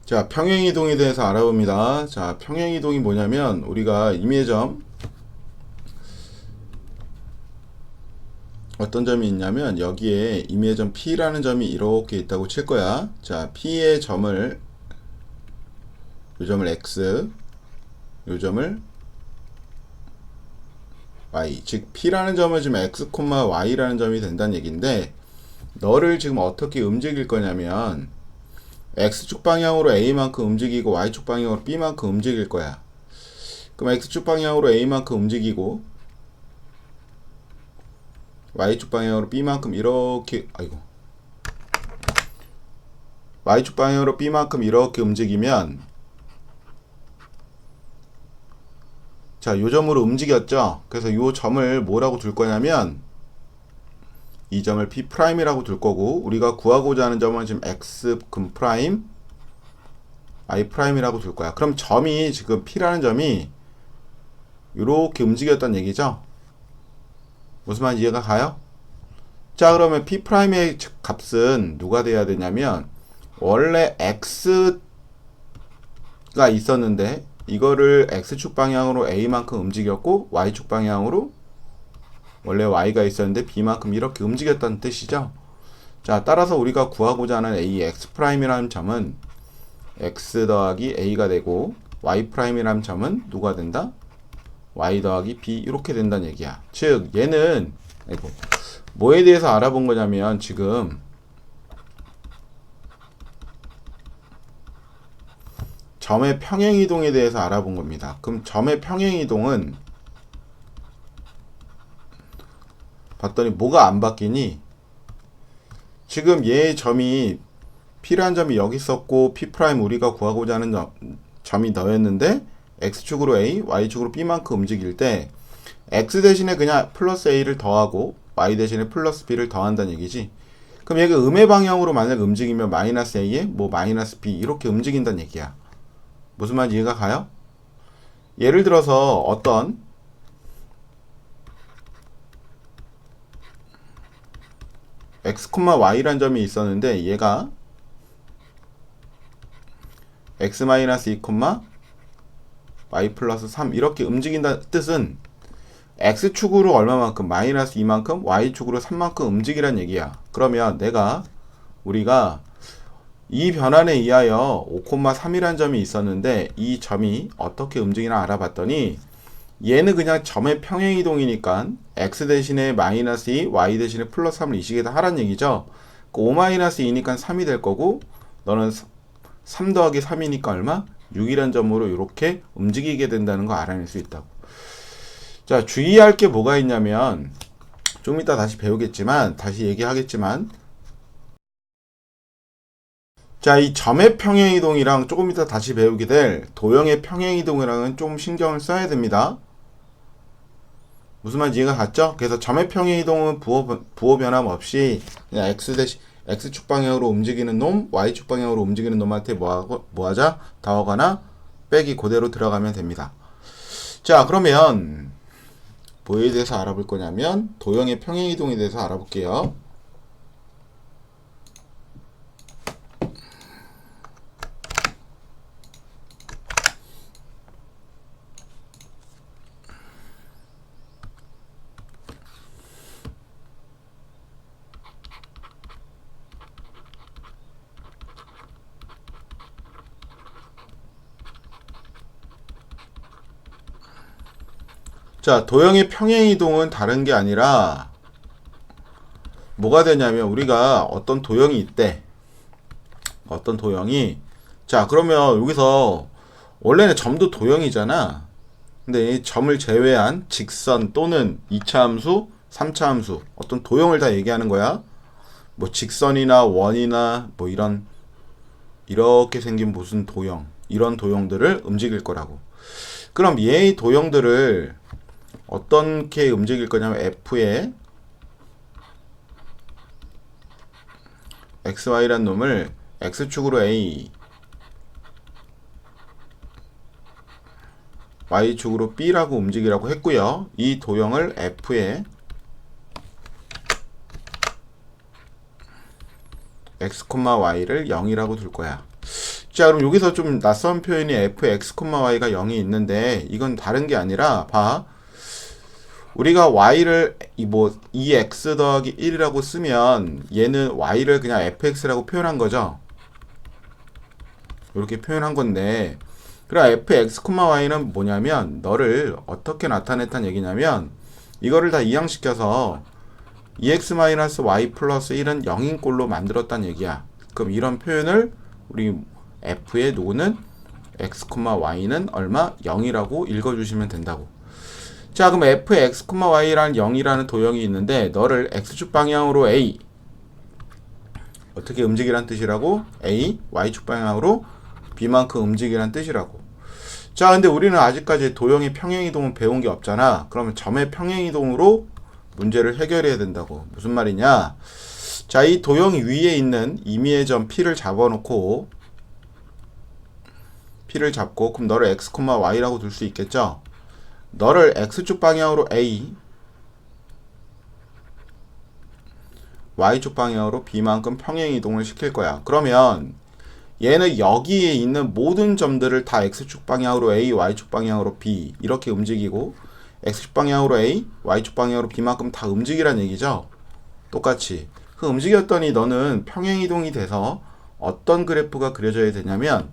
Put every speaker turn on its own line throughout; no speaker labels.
자, 평행이동에 대해서 알아봅니다. 자, 평행이동이 뭐냐면 우리가 임의점 어떤 점이 있냐면 여기에 임의점 P라는 점이 이렇게 있다고 칠 거야. 자, P의 점을 요 점을 X, 요 점을 Y, 즉 P라는 점은 지금 X, Y라는 점이 된다는 얘기인데 너를 지금 어떻게 움직일 거냐면 X축 방향으로 A만큼 움직이고 Y축 방향으로 B만큼 움직일 거야. 그럼 X축 방향으로 A만큼 움직이고 Y축 방향으로 B만큼 이렇게 Y축 방향으로 B만큼 이렇게 움직이면 자, 요 점으로 움직였죠. 그래서 요 점을 뭐라고 둘 거냐면 이 점을 P'이라고 둘 거고 우리가 구하고자 하는 점은 지금 X 금 프라임 I'이라고 둘 거야. 그럼 점이 지금 P라는 점이 이렇게 움직였단 얘기죠. 무슨 말인지 이해가 가요? 자, 그러면 P'의 값은 누가 돼야 되냐면 원래 X가 있었는데 이거를 X축 방향으로 A만큼 움직였고 Y축 방향으로 원래 Y가 있었는데 B만큼 이렇게 움직였다는 뜻이죠. 자, 따라서 우리가 구하고자 하는 A X'이라는 점은 X 더하기 A가 되고 Y'이라는 점은 누가 된다? Y 더하기 B 이렇게 된다는 얘기야. 즉 얘는 뭐에 대해서 알아본 거냐면 지금 점의 평행이동에 대해서 알아본 겁니다. 그럼 점의 평행이동은 봤더니 뭐가 안 바뀌니? 지금 얘의 점이 P라는 점이 여기 있었고 P' 우리가 구하고자 하는 점이 너였는데 X축으로 A, Y축으로 B만큼 움직일 때 X 대신에 그냥 플러스 A를 더하고 Y 대신에 플러스 B를 더한다는 얘기지. 그럼 얘가 음의 방향으로 만약 움직이면 마이너스 A에 뭐 마이너스 B 이렇게 움직인다는 얘기야. 무슨 말인지 이해가 가요? 예를 들어서 어떤 X, Y라는 점이 있었는데 얘가 X-2, Y 플러스 3 이렇게 움직인다 뜻은 X축으로 얼마만큼 마이너스 2만큼 Y축으로 3만큼 움직이란 얘기야. 그러면 우리가 이 변환에 의하여 5,3이라는 점이 있었는데 이 점이 어떻게 움직이나 알아봤더니 얘는 그냥 점의 평행이동이니까 X 대신에 마이너스 2, Y 대신에 플러스 3을 이 식에다 하란 얘기죠. 5-2니까 3이 될 거고 너는 3 더하기 3이니까 얼마? 6이란 점으로 이렇게 움직이게 된다는 거 알아낼 수 있다고. 자, 주의할 게 뭐가 있냐면 좀 이따 다시 배우겠지만 다시 얘기하겠지만 자, 이 점의 평행이동이랑 조금 이따 다시 배우게 될 도형의 평행이동이랑은 좀 신경을 써야 됩니다. 무슨 말인지 이해가 갔죠? 그래서 점의 평행이동은 부호 변함 없이 그냥 X축 방향으로 움직이는 놈, Y축 방향으로 움직이는 놈한테 뭐하자? 더하거나 빼기 그대로 들어가면 됩니다. 자, 그러면 뭐에 대해서 알아볼 거냐면 도형의 평행이동에 대해서 알아볼게요. 자, 도형의 평행이동은 다른 게 아니라 뭐가 되냐면 우리가 어떤 도형이 있대. 어떤 도형이 자, 그러면 여기서 원래는 점도 도형이잖아. 근데 이 점을 제외한 직선 또는 2차 함수, 3차 함수 어떤 도형을 다 얘기하는 거야. 뭐 직선이나 원이나 뭐 이렇게 생긴 무슨 도형 이런 도형들을 움직일 거라고. 그럼 얘의 도형들을 어떻게 움직일 거냐면 F의 XY란 놈을 X축으로 A, Y축으로 B라고 움직이라고 했고요. 이 도형을 F의 X, Y를 0이라고 둘 거야. 자, 그럼 여기서 좀 낯선 표현이 fx, y가 0이 있는데 이건 다른 게 아니라 봐. 우리가 y를 뭐 2x 더하기 1이라고 쓰면 얘는 y를 그냥 fx라고 표현한 거죠. 이렇게 표현한 건데, 그럼 fx, y는 뭐냐면 너를 어떻게 나타냈다는 얘기냐면 이거를 다 이항시켜서 2x-y 플러스 1은 0인 꼴로 만들었다는 얘기야. 그럼 이런 표현을 우리 f의 누구는 x, y는 얼마? 0이라고 읽어주시면 된다고. 자, 그럼 fx, y라는 0이라는 도형이 있는데 너를 x축 방향으로 a 어떻게 움직이란 뜻이라고? a, y축 방향으로 b만큼 움직이란 뜻이라고. 자, 근데 우리는 아직까지 도형의 평행이동은 배운 게 없잖아. 그러면 점의 평행이동으로 문제를 해결해야 된다고. 무슨 말이냐? 자, 이 도형 위에 있는 임의의 점 P를 잡아놓고 P를 잡고 그럼 너를 x, y라고 둘 수 있겠죠? 너를 x축 방향으로 A, y축 방향으로 b만큼 평행이동을 시킬 거야. 그러면 얘는 여기에 있는 모든 점들을 다 x축 방향으로 A, y축 방향으로 B 이렇게 움직이고 x축 방향으로 A, y축 방향으로 B만큼 다 움직이란 얘기죠. 똑같이. 그 움직였더니 너는 평행이동이 돼서 어떤 그래프가 그려져야 되냐면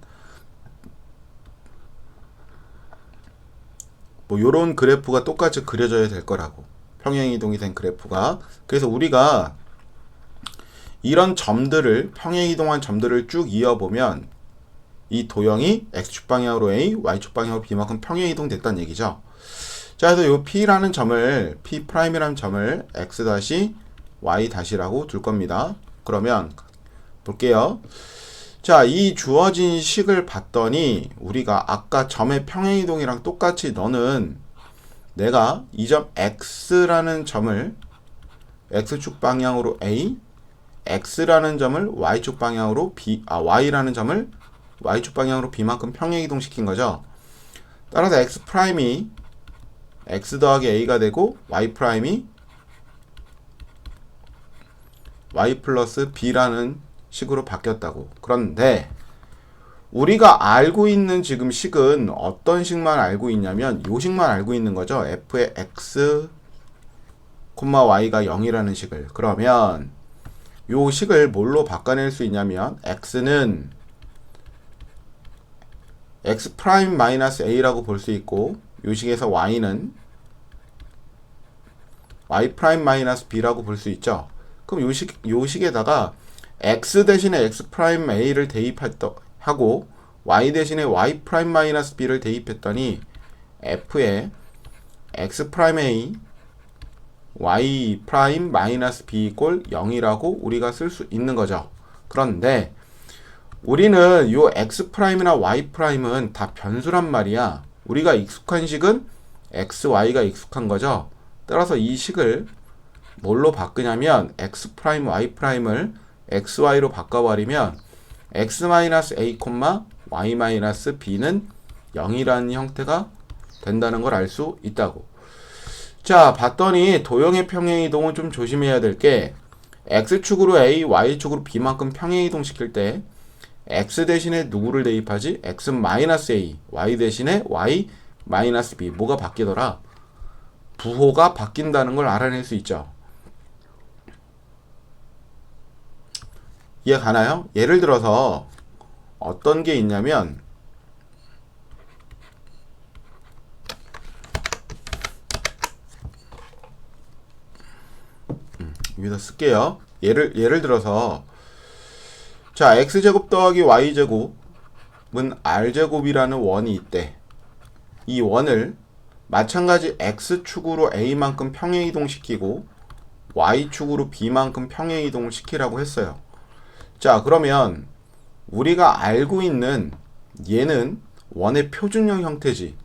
뭐 요런 그래프가 똑같이 그려져야 될 거라고. 평행이동이 된 그래프가. 그래서 우리가 이런 점들을 평행이동한 점들을 쭉 이어보면 이 도형이 x축 방향으로 A, y축 방향으로 B만큼 평행이동 됐다는 얘기죠. 자, 그래서 요 P라는 점을, P'이라는 점을 X-Y-라고 둘 겁니다. 그러면 볼게요. 자, 이 주어진 식을 봤더니 우리가 아까 점의 평행이동이랑 똑같이 너는 내가 이 점 X라는 점을 X축 방향으로 A, X라는 점을 Y축 방향으로 Y라는 점을 Y축 방향으로 B만큼 평행이동 시킨 거죠. 따라서 X'이 x 더하기 a가 되고 y'이 y 플러스 b라는 식으로 바뀌었다고. 그런데 우리가 알고 있는 지금 식은 어떤 식만 알고 있냐면 요 식만 알고 있는 거죠. f의 x, y가 0이라는 식을. 그러면 요 식을 뭘로 바꿔낼 수 있냐면 x는 x 프라임 마이너스 a라고 볼 수 있고 요 식에서 y는 y 프라임 마이너스 b라고 볼 수 있죠. 그럼 요 식에다가 x 대신에 x 프라임 a를 대입하고 y 대신에 y 프라임 마이너스 b를 대입했더니 f의 x 프라임 a y 프라임 마이너스 b 이꼴 0이라고 우리가 쓸 수 있는 거죠. 그런데 우리는 요 x 프라임이나 y 프라임은 다 변수란 말이야. 우리가 익숙한 식은 x, y가 익숙한 거죠. 따라서 이 식을 뭘로 바꾸냐면 x 프라임, y 프라임을 x, y로 바꿔버리면 x-a, y-b는 0이라는 형태가 된다는 걸 알 수 있다고. 자, 봤더니 도형의 평행이동은 좀 조심해야 될 게 x축으로 a, y축으로 b만큼 평행이동 시킬 때 x 대신에 누구를 대입하지? x-a, y 대신에 y-b. 뭐가 바뀌더라? 부호가 바뀐다는 걸 알아낼 수 있죠. 이해 가나요? 예를 들어서 어떤 게 있냐면 여기다 쓸게요. 예를 들어서 자, x제곱 더하기 y제곱은 r제곱이라는 원이 있대. 이 원을 마찬가지 x축으로 a만큼 평행이동시키고 y축으로 b만큼 평행이동을 시키라고 했어요. 자, 그러면 우리가 알고 있는 얘는 원의 표준형 형태지.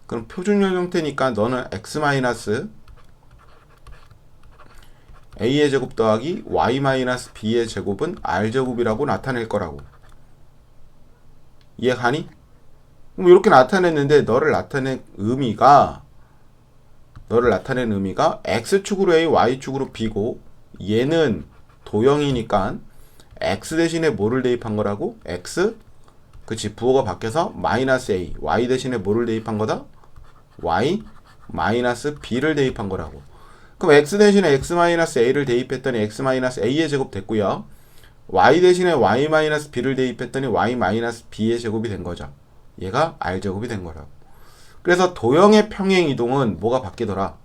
그럼 표준형 형태니까 너는 x 마이너스 a의 제곱 더하기 y 마이너스 b의 제곱은 r제곱이라고 나타낼 거라고. 이해가니? 그럼 이렇게 나타냈는데 너를 나타낸 의미가 x축으로 a, y축으로 b고 얘는 도형이니까 x 대신에 뭐를 대입한 거라고? x 그치, 부호가 바뀌어서 마이너스 a, y 대신에 뭐를 대입한 거다? y 마이너스 b를 대입한 거라고. 그럼 x 대신에 x 마이너스 a를 대입했더니 x 마이너스 a의 제곱 됐고요. y 대신에 y 마이너스 b를 대입했더니 y 마이너스 b의 제곱이 된 거죠. 얘가 r 제곱이 된 거라고. 그래서 도형의 평행 이동은 뭐가 바뀌더라?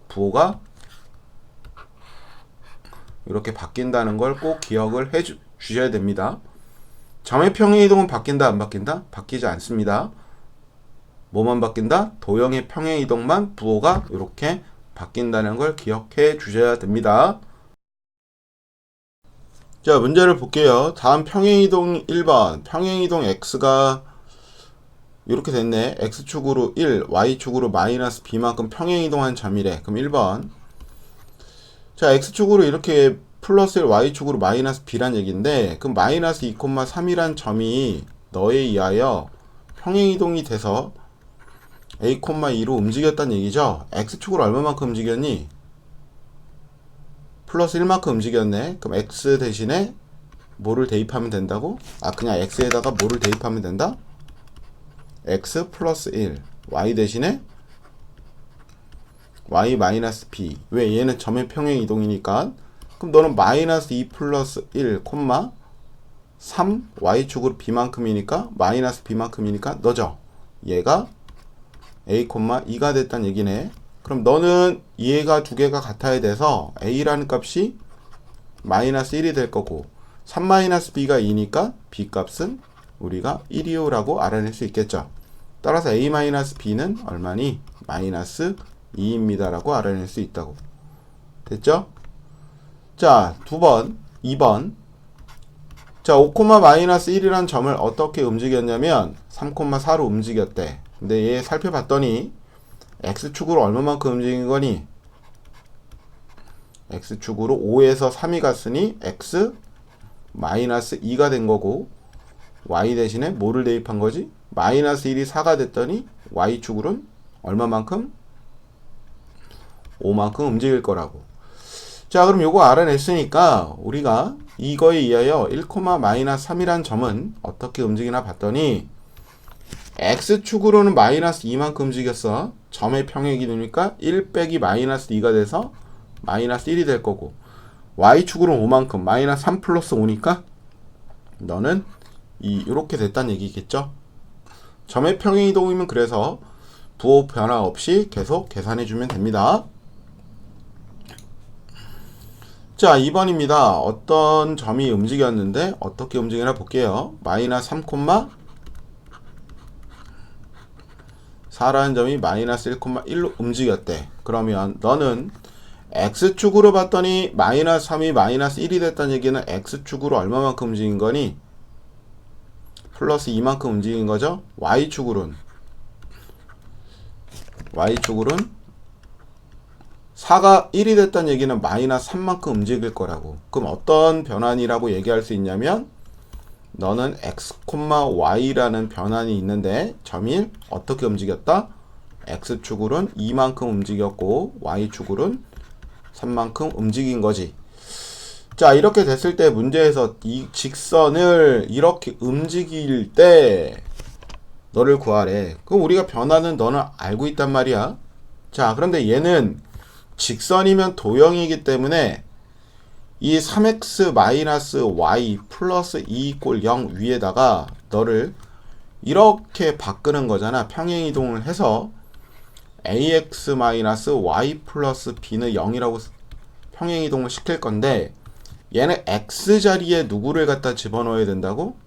부호가 이렇게 바뀐다는 걸 꼭 기억을 해 주셔야 됩니다. 점의 평행 이동은 바뀐다 안 바뀐다? 바뀌지 않습니다. 뭐만 바뀐다? 도형의 평행 이동만 부호가 이렇게 바뀐다는 걸 기억해 주셔야 됩니다. 자, 문제를 볼게요. 다음 평행 이동 1번. 평행 이동 x가 이렇게 됐네. x축으로 1, y축으로 마이너스 b만큼 평행 이동한 점이래. 그럼 1번. 자, x축으로 이렇게 플러스 1, y축으로 마이너스 b란 얘기인데, 그럼 마이너스 2,3이란 점이 너에 의하여 평행 이동이 돼서 a, 2로 움직였다는 얘기죠. x축으로 얼마만큼 움직였니? 플러스 1만큼 움직였네. 그럼 x 대신에 뭐를 대입하면 된다고? 아, 그냥 x에다가 뭐를 대입하면 된다? x 플러스 1, y 대신에 y 마이너스 b. 왜? 얘는 점의 평행 이동이니까. 그럼 너는 마이너스 2 플러스 1, 3 y축으로 b만큼이니까 마이너스 b만큼이니까 너죠. 얘가 a, 2가 됐다는 얘기네. 그럼 너는 얘가 두 개가 같아야 돼서 a라는 값이 마이너스 1이 될 거고 3 마이너스 b가 2니까 b 값은 우리가 1이요 라고 알아낼 수 있겠죠. 따라서 a 마이너스 b는 얼마니? 마이너스 2입니다 라고 알아낼 수 있다고. 됐죠? 자, 2번. 자, 5, 마이너스 1이라는 점을 어떻게 움직였냐면 3,4로 움직였대. 근데 얘 살펴봤더니 x축으로 얼마만큼 움직인 거니? x축으로 5에서 3이 갔으니 x 마이너스 2가 된 거고 y 대신에 뭐를 대입한 거지? 마이너스 1이 4가 됐더니 y축으로는 얼마만큼? 5만큼 움직일 거라고. 자, 그럼 요거 알아냈으니까 우리가 이거에 의하여 1, 마이너스 3이란 점은 어떻게 움직이나 봤더니 x축으로는 마이너스 2만큼 움직였어. 점의 평행 이동이니까 1 빼기 마이너스 2가 돼서 마이너스 1이 될 거고 y축으로는 5만큼 마이너스 3 플러스 5니까 너는 이렇게 됐다는 얘기겠죠. 점의 평행 이동이면 그래서 부호 변화 없이 계속 계산해 주면 됩니다. 자, 2번입니다. 어떤 점이 움직였는데 어떻게 움직이나 볼게요. 마이너스 3,4라는 점이 마이너스 1,1로 움직였대. 그러면 너는 x축으로 봤더니 마이너스 3이 마이너스 1이 됐다는 얘기는 x축으로 얼마만큼 움직인 거니? 플러스 2만큼 움직인 거죠. y축으로는 4가 1이 됐다는 얘기는 마이너스 3만큼 움직일 거라고. 그럼 어떤 변환이라고 얘기할 수 있냐면 너는 x, y라는 변환이 있는데 점이 어떻게 움직였다? x축으로는 2만큼 움직였고 y축으로는 3만큼 움직인 거지. 자, 이렇게 됐을 때 문제에서 이 직선을 이렇게 움직일 때 너를 구하래. 그럼 우리가 변화는 너는 알고 있단 말이야. 자, 그런데 얘는 직선이면 도형이기 때문에 이 3x-y 플러스 2 꼴 0 위에다가 너를 이렇게 바꾸는 거잖아. 평행이동을 해서 ax-y 플러스 b는 0이라고 평행이동을 시킬 건데 얘는 x 자리에 누구를 갖다 집어넣어야 된다고?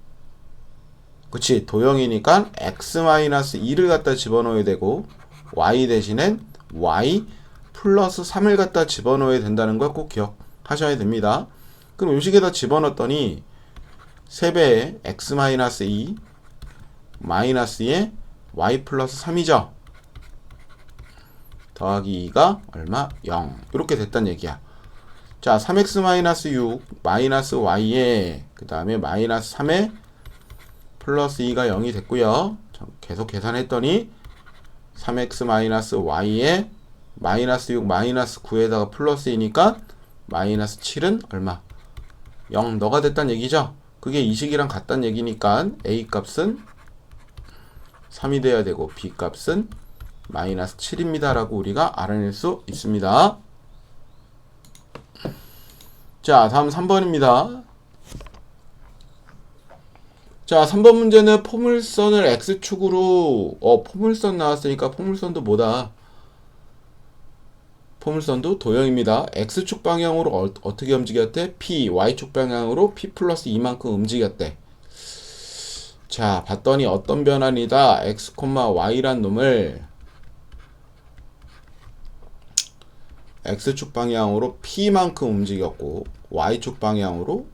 그치, 도형이니까 x-2를 갖다 집어넣어야 되고 y 대신엔 y 플러스 3을 갖다 집어넣어야 된다는 걸 꼭 기억하셔야 됩니다. 그럼 요식에다 집어넣었더니 3배의 x-2 마이너스의 y 플러스 3이죠. 더하기 2가 얼마? 0. 이렇게 됐단 얘기야. 자, 3x-6 마이너스 y에 그 다음에 마이너스 3에 플러스 2가 0이 됐고요. 계속 계산했더니 3x-y에 마이너스 6 마이너스 9에다가 플러스 2니까 마이너스 7은 얼마? 0 너가 됐단 얘기죠. 그게 이 식이랑 같다는 얘기니까 A 값은 3이 돼야 되고 B 값은 마이너스 7입니다 라고 우리가 알아낼 수 있습니다. 자, 다음 3번입니다. 자, 3번 문제는 포물선을 X축으로 포물선 나왔으니까 포물선도 뭐다? 포물선도 도형입니다. X축 방향으로 어떻게 움직였대? P, Y축 방향으로 P 플러스 2만큼 움직였대. 자, 봤더니 어떤 변환이다? X, Y란 놈을 X축 방향으로 P만큼 움직였고 Y축 방향으로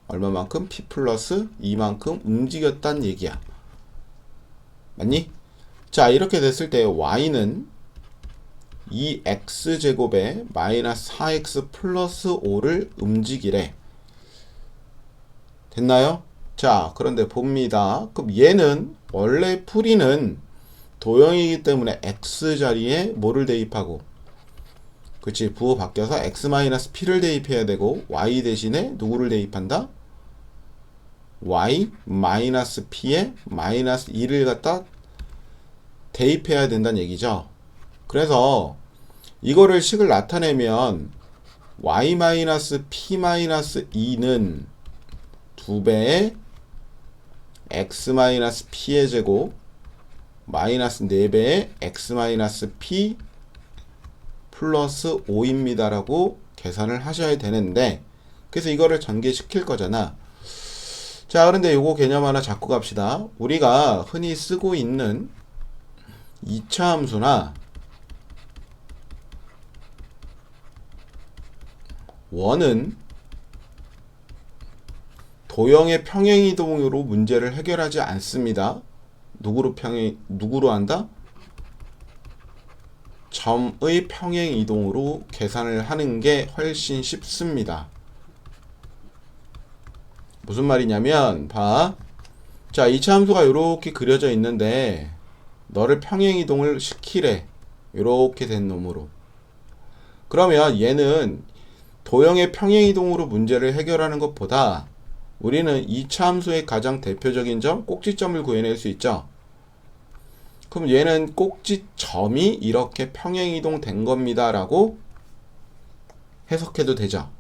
얼마만큼? P 플러스 2만큼 움직였단 얘기야. 맞니? 자, 이렇게 됐을 때 Y는 2X제곱에 마이너스 4X 플러스 5를 움직이래. 됐나요? 자, 그런데 봅니다. 그럼 얘는 원래 풀이는 도형이기 때문에 X 자리에 뭐를 대입하고, 그치, 부호 바뀌어서 X-P를 대입해야 되고 Y 대신에 누구를 대입한다? Y-P에 마이너스 2를 갖다 대입해야 된다는 얘기죠. 그래서 이거를 식을 나타내면 Y-P-2는 2배의 X-P의 제곱 마이너스 4배의 X-P 플러스 5입니다 라고 계산을 하셔야 되는데, 그래서 이거를 전개시킬 거잖아. 자, 그런데 요거 개념 하나 잡고 갑시다. 우리가 흔히 쓰고 있는 2차 함수나 원은 도형의 평행이동으로 문제를 해결하지 않습니다. 누구로 한다? 점의 평행이동으로 계산을 하는 게 훨씬 쉽습니다. 무슨 말이냐면 봐. 자, 2차 함수가 이렇게 그려져 있는데 너를 평행이동을 시키래. 이렇게 된 놈으로. 그러면 얘는 도형의 평행이동으로 문제를 해결하는 것보다 우리는 2차 함수의 가장 대표적인 점, 꼭지점을 구해낼 수 있죠. 그럼 얘는 꼭지점이 이렇게 평행이동 된 겁니다 라고 해석해도 되죠.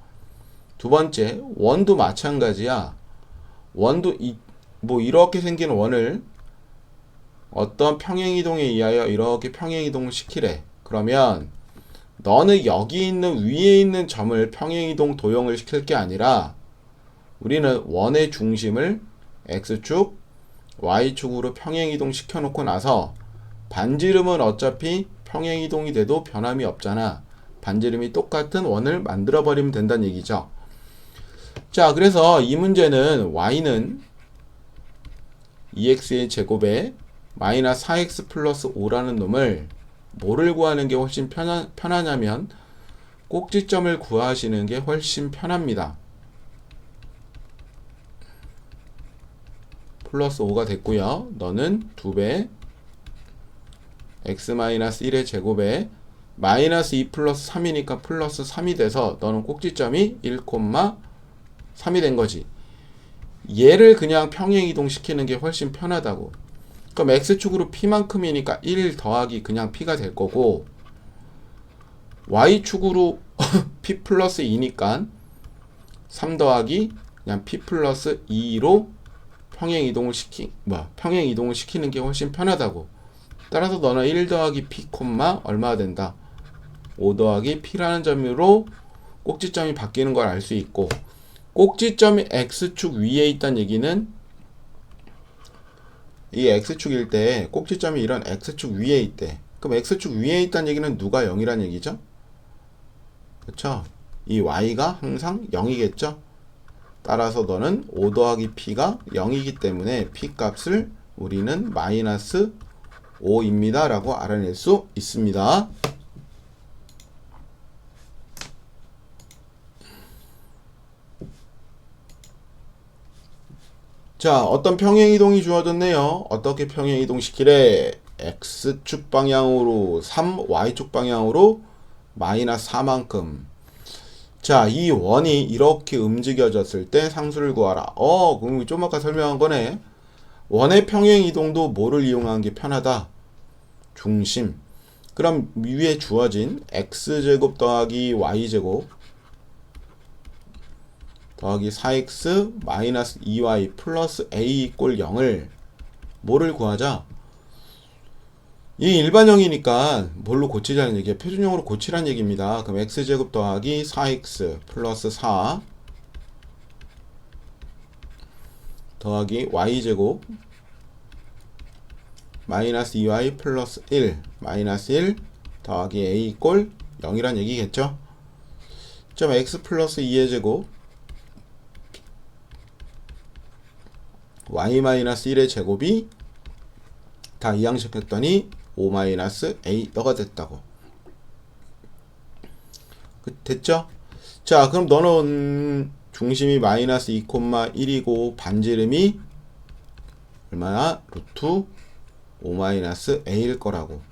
두 번째, 원도 마찬가지야. 원도 뭐 이렇게 생긴 원을 어떤 평행이동에 의하여 이렇게 평행이동을 시키래. 그러면 너는 여기 있는 위에 있는 점을 평행이동 도형을 시킬 게 아니라 우리는 원의 중심을 X축, Y축으로 평행이동 시켜놓고 나서 반지름은 어차피 평행이동이 돼도 변함이 없잖아. 반지름이 똑같은 원을 만들어버리면 된다는 얘기죠. 자, 그래서 이 문제는 Y는 2X의 제곱에 마이너스 4X 플러스 5라는 놈을 뭐를 구하는 게 훨씬 편하냐면 꼭지점을 구하시는 게 훨씬 편합니다. 플러스 5가 됐고요. 너는 2배 X-1의 제곱에 마이너스 2 플러스 3이니까 플러스 3이 돼서 너는 꼭지점이 1,3이 된 거지. 얘를 그냥 평행이동 시키는 게 훨씬 편하다고. 그럼 X축으로 P만큼이니까 1 더하기 그냥 P가 될 거고, Y축으로 P 플러스 2니까 3 더하기 그냥 P 플러스 2로 평행이동을 시키는 게 훨씬 편하다고. 따라서 너는 1 더하기 P, 얼마가 된다? 5 더하기 P라는 점으로 꼭지점이 바뀌는 걸 알 수 있고, 꼭지점이 X축 위에 있다는 얘기는 이 X축일 때 꼭지점이 이런 X축 위에 있대. 그럼 X축 위에 있다는 얘기는 누가 0이란 얘기죠? 그쵸? 이 Y가 항상 0이겠죠? 따라서 너는 5 더하기 P가 0이기 때문에 P 값을 우리는 마이너스 5입니다 라고 알아낼 수 있습니다. 자, 어떤 평행이동이 주어졌네요. 어떻게 평행이동 시키래? X축 방향으로 3, Y축 방향으로 마이너스 4만큼. 자, 이 원이 이렇게 움직여졌을 때 상수를 구하라. 그럼 좀 아까 설명한 거네. 원의 평행 이동도 뭐를 이용하는 게 편하다? 중심. 그럼 위에 주어진 x제곱 더하기 y제곱 더하기 4x 마이너스 2y 플러스 a 이꼴 0을 뭐를 구하자? 이 일반형이니까 뭘로 고치자는 얘기야. 표준형으로 고치라는 얘기입니다. 그럼 x제곱 더하기 4x 플러스 4 더하기 y제곱 마이너스 2y 플러스 1 마이너스 1 더하기 a 이꼴 0이란 얘기겠죠. 점 x 플러스 2의 제곱 y 마이너스 1의 제곱이 다 이항시켰더니 5 마이너스 a 너가 됐다고. 됐죠? 자, 그럼 너는 중심이 마이너스 2,1이고 반지름이 얼마나? 루트 5 마이너스 a일 거라고.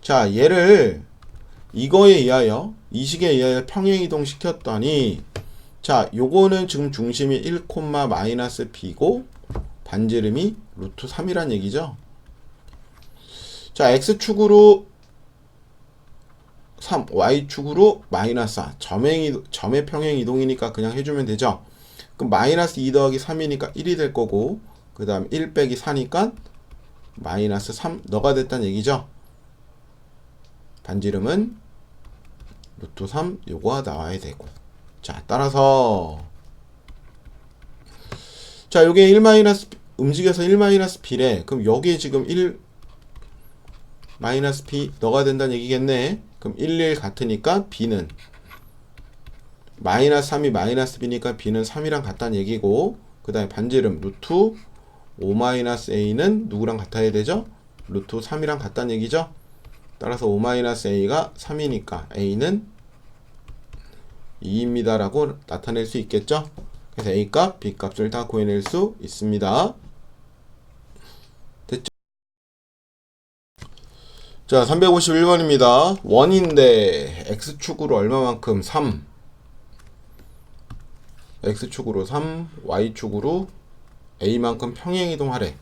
자, 얘를 이거에 의하여 이 식에 의하여 평행이동 시켰더니 자, 요거는 지금 중심이 1, 마이너스 b고 반지름이 루트 3이란 얘기죠. 자, x축으로 3, y축으로 마이너스 4. 점의 평행 이동이니까 그냥 해주면 되죠. 그럼 마이너스 2 더하기 3이니까 1이 될 거고, 그 다음 1 빼기 4니까 마이너스 3 너가 됐다는 얘기죠. 반지름은 루트 3 요거가 나와야 되고. 자, 따라서 자, 요게 1 마이너스 움직여서 1 마이너스 b래. 그럼 여기에 지금 1 마이너스 b 너가 된다는 얘기겠네. 그럼 1, 1 같으니까 b는 마이너스 3이 마이너스 b니까 b는 3이랑 같다는 얘기고, 그 다음에 반지름 루트 5 마이너스 a는 누구랑 같아야 되죠? 루트 3이랑 같다는 얘기죠. 따라서 5 마이너스 a가 3이니까 a는 2입니다 라고 나타낼 수 있겠죠. 그래서 a값, b값을 다 구해낼 수 있습니다. 됐죠? 자, 351번입니다. 원인데 x축으로 얼마만큼? 3. x축으로 3, y축으로 a만큼 평행이동하래.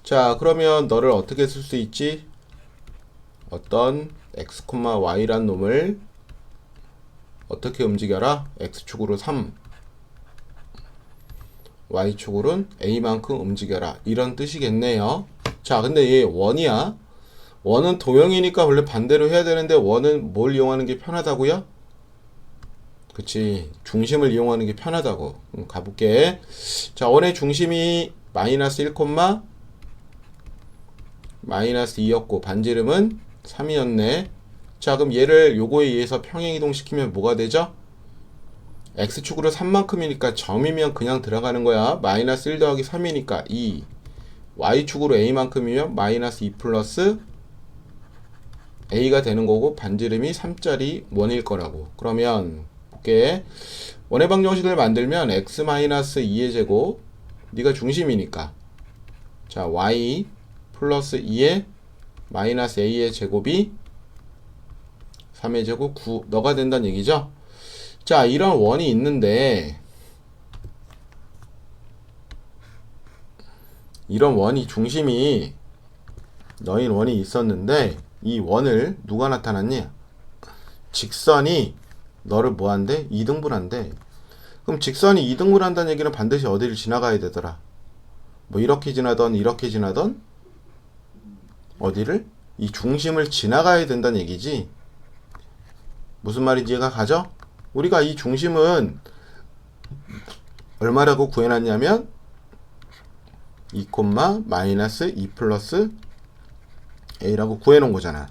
자, 그러면 너를 어떻게 쓸 수 있지? 어떤 x, y란 놈을 어떻게 움직여라? x축으로 3, y축으로는 a만큼 움직여라. 이런 뜻이겠네요. 자, 근데 얘 원이야. 원은 도형이니까 원래 반대로 해야 되는데 원은 뭘 이용하는 게 편하다고요? 그치, 중심을 이용하는 게 편하다고. 가볼게. 자, 원의 중심이 마이너스 1, 마이너스 2였고 반지름은 3이었네. 자, 그럼 얘를 요거에 의해서 평행이동 시키면 뭐가 되죠? x축으로 3만큼이니까 점이면 그냥 들어가는 거야. 마이너스 1 더하기 3이니까 2. y축으로 a만큼이면 마이너스 2 플러스 a가 되는 거고 반지름이 3짜리 원일 거라고. 그러면 볼게. 원의 방정식을 만들면 x-2의 제곱, 네가 중심이니까 자, y 플러스 2의 마이너스 a의 제곱이 3의 제곱 9 너가 된다는 얘기죠. 자, 이런 원이 있는데 이런 원이 중심이 너인 원이 있었는데 이 원을 누가 나타났니? 직선이 너를 뭐한대? 2등분한대. 그럼 직선이 2등분한다는 얘기는 반드시 어디를 지나가야 되더라? 뭐 이렇게 지나던 이렇게 지나던 어디를? 이 중심을 지나가야 된다는 얘기지. 무슨 말인지 이해가 가죠? 우리가 이 중심은 얼마라고 구해놨냐면 2, 마이너스 2 플러스 a라고 구해놓은 거잖아.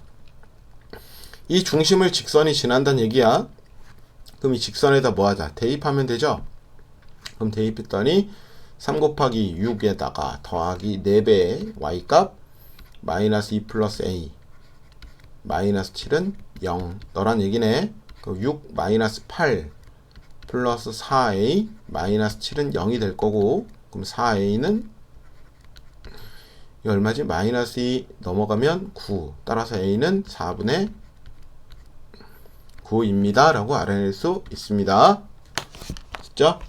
이 중심을 직선이 지난다는 얘기야. 그럼 이 직선에다 뭐 하자? 대입하면 되죠? 그럼 대입했더니 3 곱하기 6에다가 더하기 4배의 y값 마이너스 2 플러스 a 마이너스 7은 0 너란 얘기네. 그럼 6 마이너스 8 플러스 4a 마이너스 7은 0이 될 거고, 그럼 4a는 이 얼마지? 마이너스 2 넘어가면 9. 따라서 a는 4분의 9입니다 라고 알아낼 수 있습니다. 됐죠?